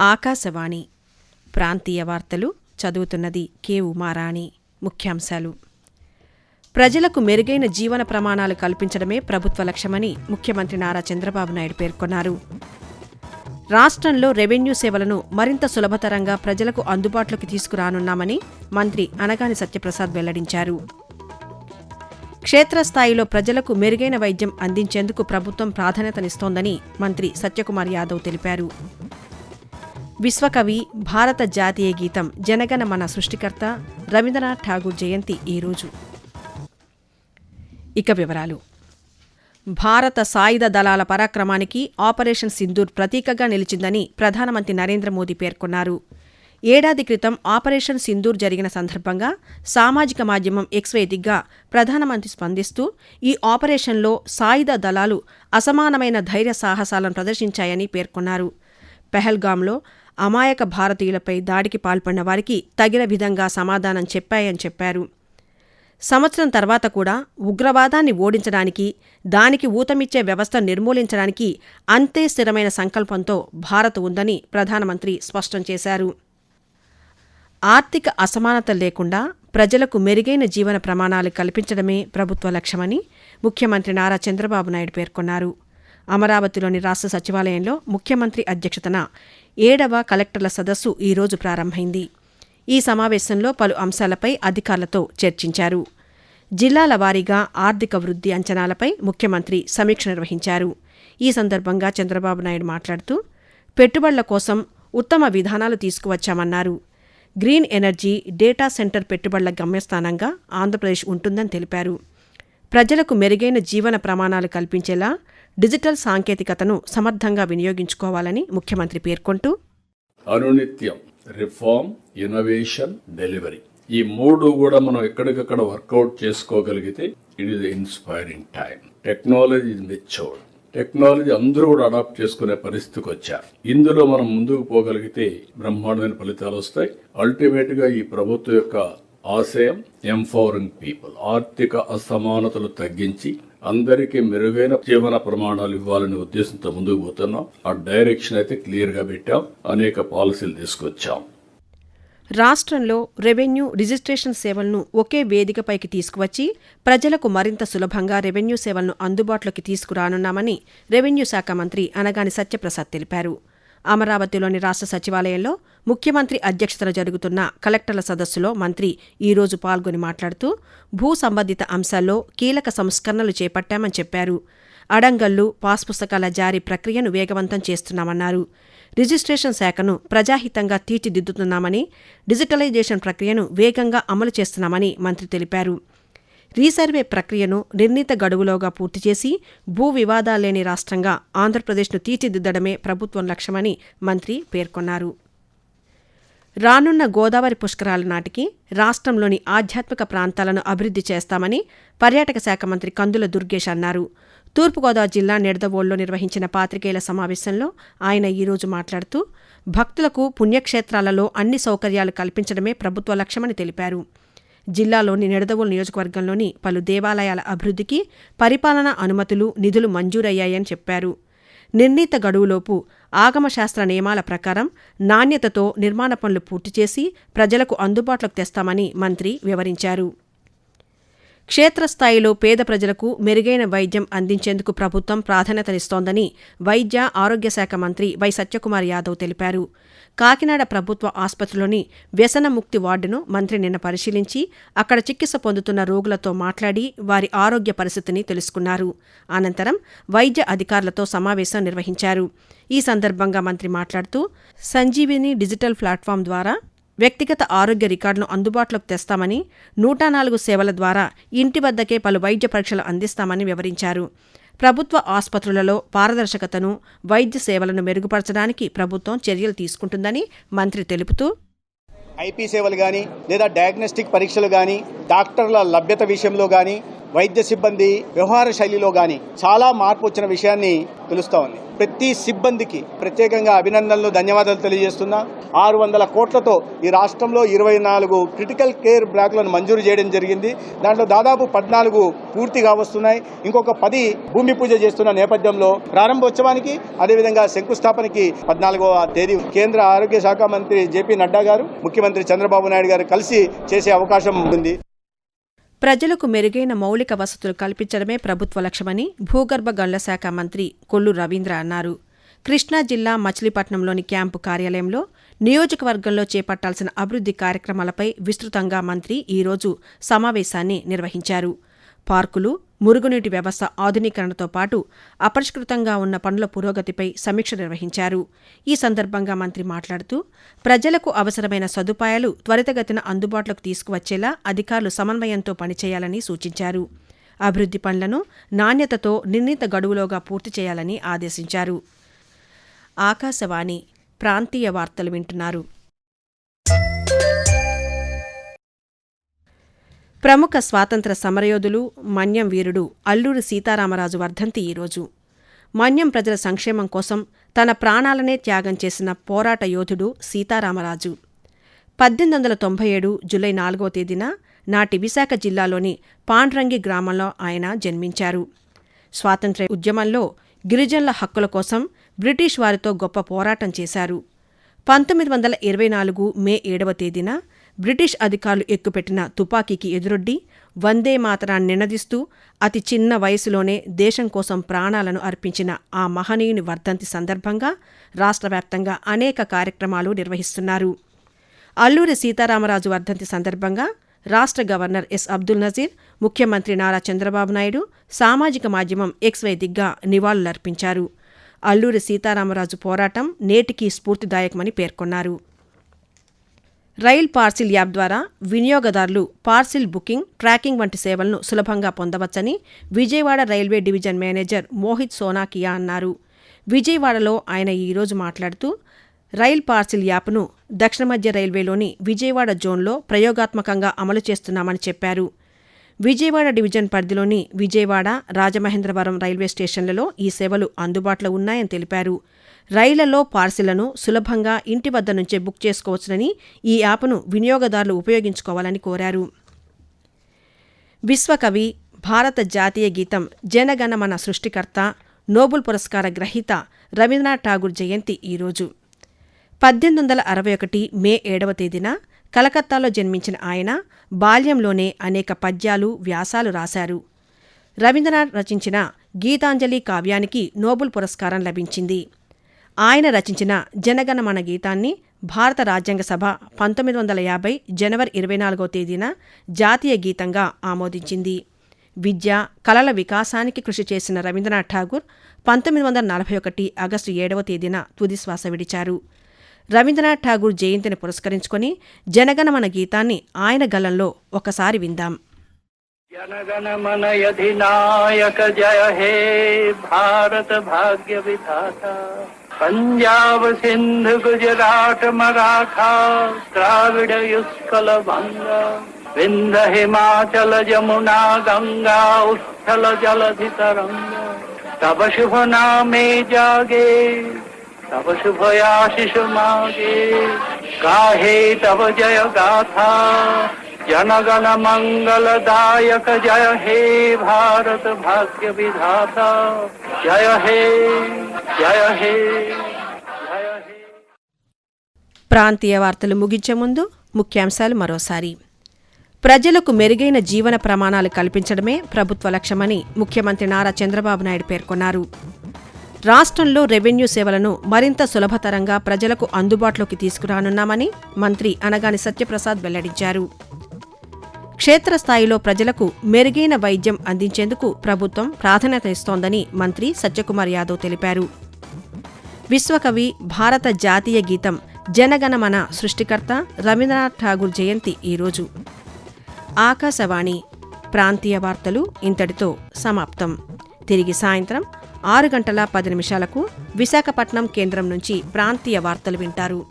ఆకాశవాణి ప్రాంతీయ వార్తలు చదువుతున్నది కె ఉమారాణి. ముఖ్యాంశాలు: ప్రజలకు మెరుగైన జీవన ప్రమాణాలు కల్పించడమే ప్రభుత్వ లక్ష్యమని ముఖ్యమంత్రి నారా చంద్రబాబు నాయుడు పేర్కొన్నారు. రాష్ట్రంలో రెవెన్యూ సేవలను మరింత సులభతరంగా ప్రజలకు అందుబాటులోకి తీసుకురానున్నామని మంత్రి అనగాని సత్యప్రసాద్ వెల్లడించారు. క్షేత్రస్థాయిలో ప్రజలకు మెరుగైన వైద్యం అందించేందుకు ప్రభుత్వం ప్రాధాన్యతనిస్తోందని మంత్రి సత్యకుమార్ యాదవ్ తెలిపారు. విశ్వకవి, భారత జాతీయ గీతం జనగణమన సృష్టికర్త రవీంద్రనాథ్ ఠాగూర్ జయంతి ఈరోజు. ఇక వివరాలు: భారత సాయుధ దళాల పరాక్రమానికి ఆపరేషన్ సింధూర్ ప్రతీకగా నిలిచిందని ప్రధానమంత్రి నరేంద్ర మోదీ పేర్కొన్నారు. ఏడాది క్రితం ఆపరేషన్ సింధూర్ జరిగిన సందర్భంగా సామాజిక మాధ్యమం ఎక్స్ వేదికగా ప్రధానమంత్రి స్పందిస్తూ ఈ ఆపరేషన్లో సాయుధ దళాలు అసమానమైన ధైర్య సాహసాలను ప్రదర్శించాయని పేర్కొన్నారు. పెహల్గాంలో అమాయక భారతీయులపై దాడికి పాల్పడిన వారికి తగిన విధంగా సమాధానం చెప్పాయని చెప్పారు. సంవత్సరం తర్వాత కూడా ఉగ్రవాదాన్ని ఓడించడానికి, దానికి ఊతమిచ్చే వ్యవస్థను నిర్మూలించడానికి అంతే స్థిరమైన సంకల్పంతో భారత్ ఉందని ప్రధానమంత్రి స్పష్టం చేశారు. ఆర్థిక అసమానత లేకుండా ప్రజలకు మెరుగైన జీవన ప్రమాణాలు కల్పించడమే ప్రభుత్వ లక్ష్యమని ముఖ్యమంత్రి నారా చంద్రబాబు నాయుడు పేర్కొన్నారు. అమరావతిలోని రాష్ట్ర సచివాలయంలో ముఖ్యమంత్రి అధ్యక్షతన 7వ కలెక్టర్ల సదస్సు ఈరోజు ప్రారంభమైంది. ఈ సమావేశంలో పలు అంశాలపై అధికారులతో చర్చించారు. జిల్లాల వారీగా ఆర్థిక వృద్ధి అంచనాలపై ముఖ్యమంత్రి సమీక్ష నిర్వహించారు. ఈ సందర్భంగా చంద్రబాబు నాయుడు మాట్లాడుతూ పెట్టుబడుల కోసం ఉత్తమ విధానాలు తీసుకువచ్చామన్నారు. గ్రీన్ ఎనర్జీ, డేటా సెంటర్ పెట్టుబడుల గమ్యస్థానంగా ఆంధ్రప్రదేశ్ ఉంటుందని తెలిపారు. ప్రజలకు మెరుగైన జీవన ప్రమాణాలు కల్పించేలా డిజిటల్ సాంకేతికతను సమర్థంగా వినియోగించుకోవాలని ముఖ్యమంత్రి పేర్కొంటూ, అనునిత్యం రిఫార్మ్, ఇన్నోవేషన్, డెలివరీ, ఈ మూడు కూడా మనం ఎక్కడికక్కడ వర్కౌట్ చేసుకోగలిగితే it is inspiring time. Technology is matured. Technology అందరూ కూడా అడాప్ట్ చేసుకునే పరిస్థితికి వచ్చారు. ఇందులో మనం ముందుకు పోగలిగితే బ్రహ్మాండమైన ఫలితాలు వస్తాయి. అల్టిమేట్ గా ఈ ప్రభుత్వం యొక్క ఆశయం ఎంపవరింగ్ పీపుల్, ఆర్థిక అసమానతలు తగ్గించి అందరికీ మెరుగైన జీవన ప్రమాణాలు ఇవ్వాలనే ఉద్దేశంతో ముందుకు పోతున్నాం. ఆ డైరెక్షన్ అయితే క్లియర్ గా పెట్టాం. అనేక పాలసీలు తీసుకొచ్చాం. రాష్ట్రంలో రెవెన్యూ రిజిస్ట్రేషన్ సేవలను ఒకే వేదికపైకి తీసుకువచ్చి ప్రజలకు మరింత సులభంగా రెవెన్యూ సేవలను అందుబాటులోకి తీసుకురానున్నామని రెవెన్యూ శాఖ మంత్రి అనగాని సత్యప్రసాద్ తెలిపారు. అమరావతిలోని రాష్ట్ర సచివాలయంలో ముఖ్యమంత్రి అధ్యక్షతన జరుగుతున్న కలెక్టర్ల సదస్సులో మంత్రి ఈరోజు పాల్గొని మాట్లాడుతూ భూ సంబంధిత అంశాల్లో కీలక సంస్కరణలు చేపట్టామని చెప్పారు. అడంగళ్లు, పాస్ పుస్తకాల జారీ ప్రక్రియను వేగవంతం చేస్తున్నామన్నారు. రిజిస్ట్రేషన్ శాఖను ప్రజాహితంగా తీర్చిదిద్దుతున్నామని, డిజిటలైజేషన్ ప్రక్రియను వేగంగా అమలు చేస్తున్నామని మంత్రి తెలిపారు. రీసర్వే ప్రక్రియను నిర్ణీత గడువులోగా పూర్తి చేసి భూ వివాదాల్లేని రాష్ట్రంగా ఆంధ్రప్రదేశ్ను తీర్చిదిద్దడమే ప్రభుత్వం లక్ష్యమని మంత్రి పేర్కొన్నారు. రానున్న గోదావరి పుష్కరాల నాటికి రాష్ట్రంలోని ఆధ్యాత్మిక ప్రాంతాలను అభివృద్ధి చేస్తామని పర్యాటక శాఖ మంత్రి కందుల దుర్గేష్ అన్నారు. తూర్పుగోదావరి జిల్లా నిడదవోలులో నిర్వహించిన పాత్రికేయుల సమావేశంలో ఆయన ఈరోజు మాట్లాడుతూ భక్తులకు పుణ్యక్షేత్రాలలో అన్ని సౌకర్యాలు కల్పించడమే ప్రభుత్వ లక్ష్యమని తెలిపారు. జిల్లాలోని నిడదవోలు నియోజకవర్గంలోని పలు దేవాలయాల అభివృద్ధికి పరిపాలనా అనుమతులు, నిధులు మంజూరయ్యాయని చెప్పారు. నిర్ణీత గడువులోపు ఆగమశాస్త్ర నియమాల ప్రకారం నాణ్యతతో నిర్మాణ పనులు పూర్తి చేసి ప్రజలకు అందుబాటులోకి తెస్తామని మంత్రి వివరించారు. క్షేత్రస్థాయిలో పేద ప్రజలకు మెరుగైన వైద్యం అందించేందుకు ప్రభుత్వం ప్రాధాన్యతనిస్తోందని వైద్య ఆరోగ్య శాఖ మంత్రి వై సత్యకుమార్ యాదవ్ తెలిపారు. కాకినాడ ప్రభుత్వ ఆసుపత్రిలోని వ్యసనముక్తి వార్డును మంత్రి నిన్న పరిశీలించి అక్కడ చికిత్స పొందుతున్న రోగులతో మాట్లాడి వారి ఆరోగ్య పరిస్థితిని తెలుసుకున్నారు. అనంతరం వైద్య అధికారులతో సమావేశం నిర్వహించారు. ఈ సందర్భంగా మంత్రి మాట్లాడుతూ సంజీవిని డిజిటల్ ప్లాట్ఫామ్ ద్వారా వ్యక్తిగత ఆరోగ్య రికార్డును అందుబాటులోకి తెస్తామని, 104 సేవల ద్వారా ఇంటి వద్దకే పలు వైద్య పరీక్షలు అందిస్తామని వివరించారు. ప్రభుత్వ ఆసుపత్రులలో పారదర్శకతను, వైద్య సేవలను మెరుగుపరచడానికి ప్రభుత్వం చర్యలు తీసుకుంటుందని మంత్రి తెలుపుతూ, ఐపీ సేవలు కానీ లేదా డయాగ్నోస్టిక్ పరీక్షలు కానీ, డాక్టర్ల లభ్యత విషయంలో కానీ, వైద్య సిబ్బంది వ్యవహార శైలిలో కానీ చాలా మార్పు వచ్చిన విషయాన్ని తెలుస్తూ ఉంది. ప్రతి సిబ్బందికి ప్రత్యేకంగా అభినందనలు, ధన్యవాదాలు తెలియజేస్తున్నా. 600 కోట్లతో ఈ రాష్ట్రంలో 24 క్రిటికల్ కేర్ బ్లాక్లను మంజూరు చేయడం జరిగింది. దాంట్లో దాదాపు 14 పూర్తిగా వస్తున్నాయి. ఇంకొక 10 భూమి పూజ చేస్తున్న నేపథ్యంలో ప్రారంభోత్సవానికి అదేవిధంగా శంకుస్థాపనకి 14వ తేదీ కేంద్ర ఆరోగ్య శాఖ మంత్రి జేపీ నడ్డా గారు, ముఖ్యమంత్రి చంద్రబాబు నాయుడు గారు కలిసి చేసే అవకాశం ఉంది. ప్రజలకు మెరుగైన మౌలిక వసతులు కల్పించడమే ప్రభుత్వ లక్ష్యమని భూగర్భ గనుల శాఖ మంత్రి కొల్లు రవీంద్ర అన్నారు. కృష్ణా జిల్లా మచిలీపట్నంలోని క్యాంపు కార్యాలయంలో నియోజకవర్గంలో చేపట్టాల్సిన అభివృద్ధి కార్యక్రమాలపై విస్తృతంగా మంత్రి ఈరోజు సమావేశాన్ని నిర్వహించారు. పార్కులు, మురుగునీటి వ్యవస్థ ఆధునీకరణతో పాటు అపరిష్కృతంగా ఉన్న పనుల పురోగతిపై సమీక్ష నిర్వహించారు. ఈ సందర్భంగా మంత్రి మాట్లాడుతూ ప్రజలకు అవసరమైన సదుపాయాలు త్వరితగతిన అందుబాటులోకి తీసుకువచ్చేలా అధికారులు సమన్వయంతో పనిచేయాలని సూచించారు. అభివృద్ధి పనులను నాణ్యతతో నిర్ణీత గడువులోగా పూర్తి చేయాలని ఆదేశించారు. ఆకాశవాణి ప్రాంతీయ వార్తలు వింటున్నారు. ప్రముఖ స్వాతంత్ర సమరయోధులు, మన్యం వీరుడు అల్లూరి సీతారామరాజు వర్ధంతి ఈరోజు. మన్యం ప్రజల సంక్షేమం కోసం తన ప్రాణాలనే త్యాగం చేసిన పోరాట యోధుడు సీతారామరాజు. 1897 జూలై 4వ తేదీన నాటి విశాఖ జిల్లాలోని పాండ్రంగి గ్రామంలో ఆయన జన్మించారు. స్వాతంత్ర్య ఉద్యమంలో గిరిజనుల హక్కుల కోసం బ్రిటిష్ వారితో గొప్ప పోరాటం చేశారు. 1924 మే 7వ తేదీన బ్రిటిష్ అధికారులు ఎక్కుపెట్టిన తుపాకీకి ఎదురొడ్డి వందే మాతరాన్ని నినదిస్తూ అతి చిన్న వయసులోనే దేశం కోసం ప్రాణాలను అర్పించిన ఆ మహనీయుని వర్ధంతి సందర్భంగా రాష్ట్రవ్యాప్తంగా అనేక కార్యక్రమాలు నిర్వహిస్తున్నారు. అల్లూరి సీతారామరాజు వర్ధంతి సందర్భంగా రాష్ట్ర గవర్నర్ ఎస్ అబ్దుల్ నజీర్, ముఖ్యమంత్రి నారా చంద్రబాబు నాయుడు సామాజిక మాధ్యమం ఎక్స్ వేదికగా నివాళులర్పించారు. అల్లూరి సీతారామరాజు పోరాటం నేటికీ స్ఫూర్తిదాయకమని పేర్కొన్నారు. రైల్ పార్సిల్ యాప్ ద్వారా వినియోగదారులు పార్సిల్ బుకింగ్, ట్రాకింగ్ వంటి సేవలను సులభంగా పొందవచ్చని Vijayawada railway division manager Mohit Sonakia అన్నారు. విజయవాడలో ఆయన ఈరోజు మాట్లాడుతూ రైల్ పార్సిల్ యాప్ను దక్షిణ మధ్య రైల్వేలోని విజయవాడ జోన్లో ప్రయోగాత్మకంగా అమలు చేస్తున్నామని చెప్పారు. విజయవాడ డివిజన్ పరిధిలోని విజయవాడ, రాజమహేంద్రవరం రైల్వే స్టేషన్లలో ఈ సేవలు అందుబాటులో ఉన్నాయని తెలిపారు. రైళ్లలో పార్సిళ్లను సులభంగా ఇంటి వద్ద నుంచే బుక్ చేసుకోవచ్చునని ఈ యాప్ను వినియోగదారులు ఉపయోగించుకోవాలని కోరారు. విశ్వకవి, భారత జాతీయ గీతం జనగణమన సృష్టికర్త, నోబెల్ పురస్కార గ్రహీత రవీంద్రనాథ్ ఠాగూర్ జయంతి ఈరోజు. 1861 మే 7వ తేదీన కలకత్తాలో జన్మించిన ఆయన బాల్యంలోనే అనేక పద్యాలు, వ్యాసాలు రాశారు. రవీంద్రనాథ్ రచించిన గీతాంజలి కావ్యానికి నోబెల్ పురస్కారం లభించింది. ఆయన రచించిన జనగణమన గీతాన్ని భారత రాజ్యాంగ సభ 1950 జనవరి 24వ తేదీన జాతీయ గీతంగా ఆమోదించింది. విద్య, కళల వికాసానికి కృషి చేసిన రవీంద్రనాథ్ ఠాగూర్ 1941 ఆగస్టు 7వ తేదీన తుదిశ్వాస విడిచారు. రవీంద్రనాథ్ ఠాగూర్ జయంతిని పురస్కరించుకొని జనగణమన గీతాన్ని ఆయన గళంలో ఒకసారి విందాం. जनगणमन अधिनायक जय हे भारत भाग्य विधाता, पंजाब सिंध गुजरात मराठा द्राविड युत्कल बंगा, विंध्य हिमाचल जमुना गंगा उत्थल जलधि तरंगा, तब शुभ नामे जागे तब शुभ आशीष मागे, गाहे तब जय गाथा जनगण मंगलदायक जय हे भारत भाग्य विधाता, जय हे जय हे जय हे. ప్రాంతీయ వార్తలు ముగించే ముందు ముఖ్యాంశాలు మరోసారి. ప్రజలకు మెరుగైన జీవన ప్రమాణాలు కల్పించడమే ప్రభుత్వ లక్ష్యమని ముఖ్యమంత్రి నారా చంద్రబాబు నాయుడు పేర్కొన్నారు. రాష్ట్రంలో రెవెన్యూ సేవలను మరింత సులభతరంగా ప్రజలకు అందుబాటులోకి తీసుకురానున్నామని మంత్రి అనగాని సత్యప్రసాద్ వెల్లడించారు. క్షేత్రస్థాయిలో ప్రజలకు మెరుగైన వైద్యం అందించేందుకు ప్రభుత్వం ప్రాధాన్యత ఇస్తోందని మంత్రి సత్యకుమార్ యాదవ్ తెలిపారు. విశ్వకవి, భారత జాతీయ గీతం జనగణమన సృష్టికర్త రవీంద్రనాథ్ ఠాగూర్ జయంతి ఈరోజు. ఆకాశవాణి ప్రాంతీయ వార్తలు ఇంతటితో సమాప్తం. తిరిగి సాయంత్రం 6 గంటల 10 నిమిషాలకు విశాఖపట్నం కేంద్రం నుంచి ప్రాంతీయ వార్తలు వింటారు.